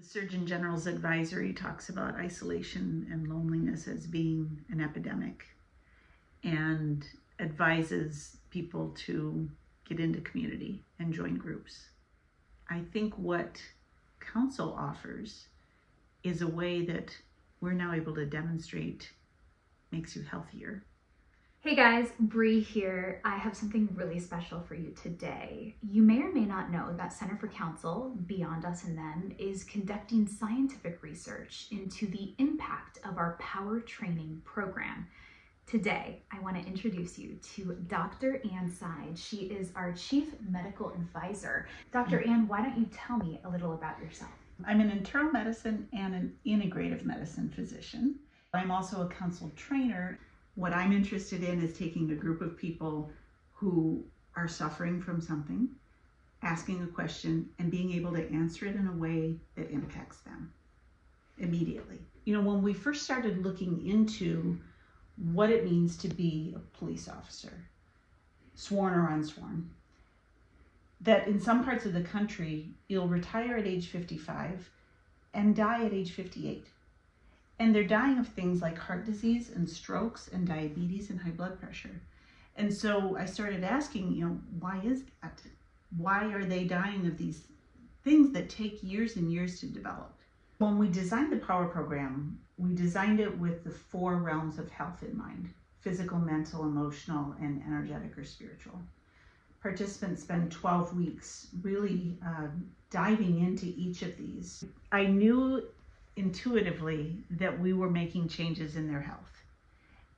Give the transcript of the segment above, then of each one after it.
Surgeon General's advisory talks about isolation and loneliness as being an epidemic and advises people to get into community and join groups. I think what Council offers is a way that we're now able to demonstrate makes you healthier. Hey guys, Bree here. I have something really special for you today. You may or may not know that Center for Council, Beyond Us and Them, is conducting scientific research into the impact of our power training program. Today, I want to introduce you to Dr. Ann Seide. She is our Chief Medical Advisor. Dr. Ann, why don't you tell me a little about yourself? I'm an internal medicine and an integrative medicine physician. I'm also a council trainer. What I'm interested in is taking a group of people who are suffering from something, asking a question, and being able to answer it in a way that impacts them immediately. You know, when we first started looking into what it means to be a police officer, sworn or unsworn, that in some parts of the country, you'll retire at age 55 and die at age 58. And they're dying of things like heart disease and strokes and diabetes and high blood pressure. And so I started asking, why is that? Why are they dying of these things that take years and years to develop? When we designed the Power Program, we designed it with the 4 realms of health in mind: physical, mental, emotional, and energetic or spiritual. Participants spend 12 weeks really diving into each of these. I knew intuitively that we were making changes in their health.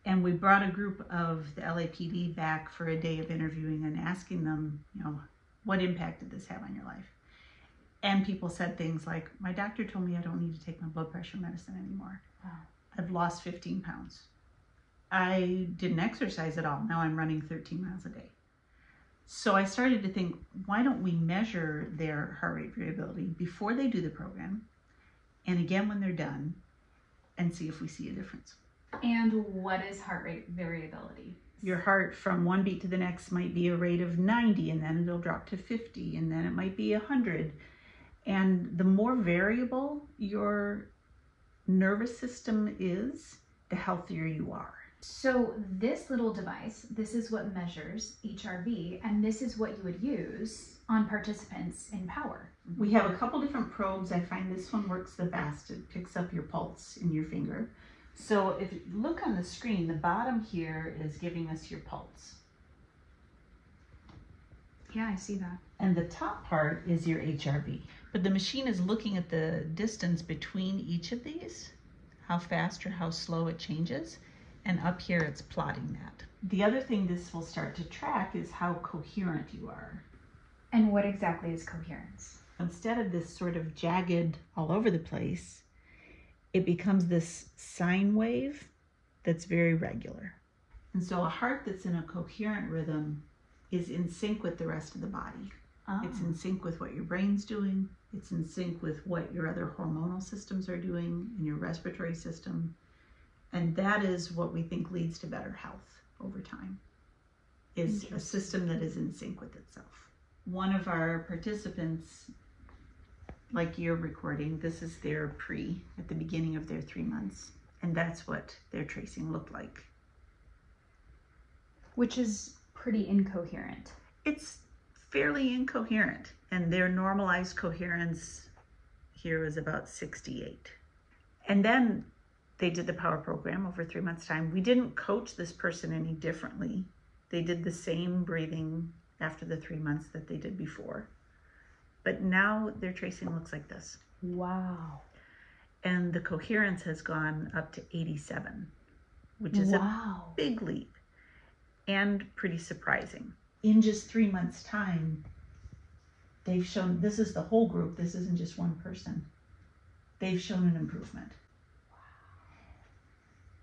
And we brought a group of the LAPD back for a day of interviewing and asking them, what impact did this have on your life? And people said things like, my doctor told me I don't need to take my blood pressure medicine anymore. Wow. I've lost 15 pounds. I didn't exercise at all. Now I'm running 13 miles a day. So I started to think, why don't we measure their heart rate variability before they do the program, and again when they're done, and see if we see a difference. And what is heart rate variability? Your heart from one beat to the next might be a rate of 90, and then it'll drop to 50, and then it might be 100. And the more variable your nervous system is, the healthier you are. So this little device, this is what measures HRV, and this is what you would use on participants in Power. We have a couple different probes. I find this one works the best. It picks up your pulse in your finger. So if you look on the screen, the bottom here is giving us your pulse. Yeah, I see that. And the top part is your HRV. But the machine is looking at the distance between each of these, how fast or how slow it changes. And up here, it's plotting that. The other thing this will start to track is how coherent you are. And what exactly is coherence? Instead of this sort of jagged all over the place, it becomes this sine wave that's very regular. And so a heart that's in a coherent rhythm is in sync with the rest of the body. Oh. It's in sync with what your brain's doing. It's in sync with what your other hormonal systems are doing and your respiratory system. And that is what we think leads to better health over time, is a system that is in sync with itself. One of our participants, like you're recording, this is their at the beginning of their 3 months. And that's what their tracing looked like. Which is pretty incoherent. It's fairly incoherent. And their normalized coherence here is about 68. And then they did the Power Program over 3 months' time. We didn't coach this person any differently. They did the same breathing after the 3 months that they did before. But now their tracing looks like this. Wow. And the coherence has gone up to 87, which is a big leap and pretty surprising. In just 3 months' time, they've shown, this is the whole group, this isn't just one person. They've shown an improvement.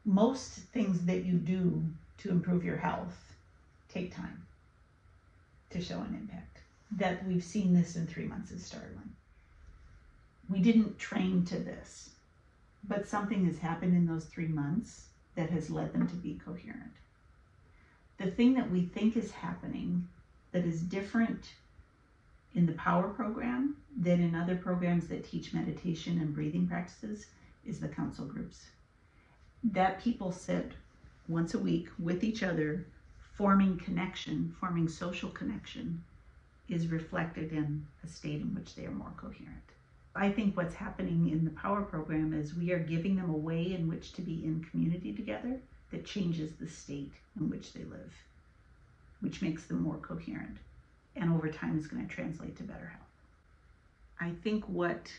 Most things that you do to improve your health take time to show an impact. That we've seen this in 3 months is startling. We didn't train to this, but something has happened in those 3 months that has led them to be coherent. The thing that we think is happening that is different in the Power Program Then in other programs that teach meditation and breathing practices is the council groups. That people sit once a week with each other, forming connection, forming social connection, is reflected in a state in which they are more coherent. I think what's happening in the Power program is we are giving them a way in which to be in community together that changes the state in which they live, which makes them more coherent, and over time is going to translate to better health. I think what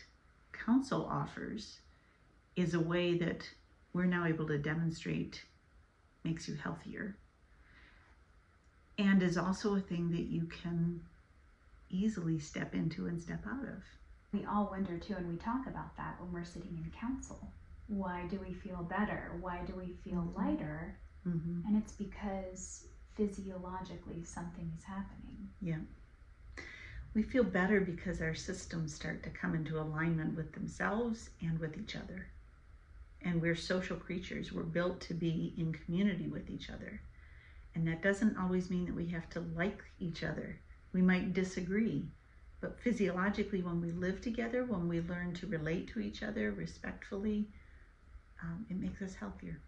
council offers is a way that we're now able to demonstrate makes you healthier, and is also a thing that you can easily step into and step out of. We all wonder too, and we talk about that when we're sitting in council. Why do we feel better? Why do we feel lighter? Mm-hmm. And it's because physiologically something is happening. Yeah. We feel better because our systems start to come into alignment with themselves and with each other. And we're social creatures. We're built to be in community with each other. And that doesn't always mean that we have to like each other. We might disagree, but physiologically, when we live together, when we learn to relate to each other respectfully, it makes us healthier.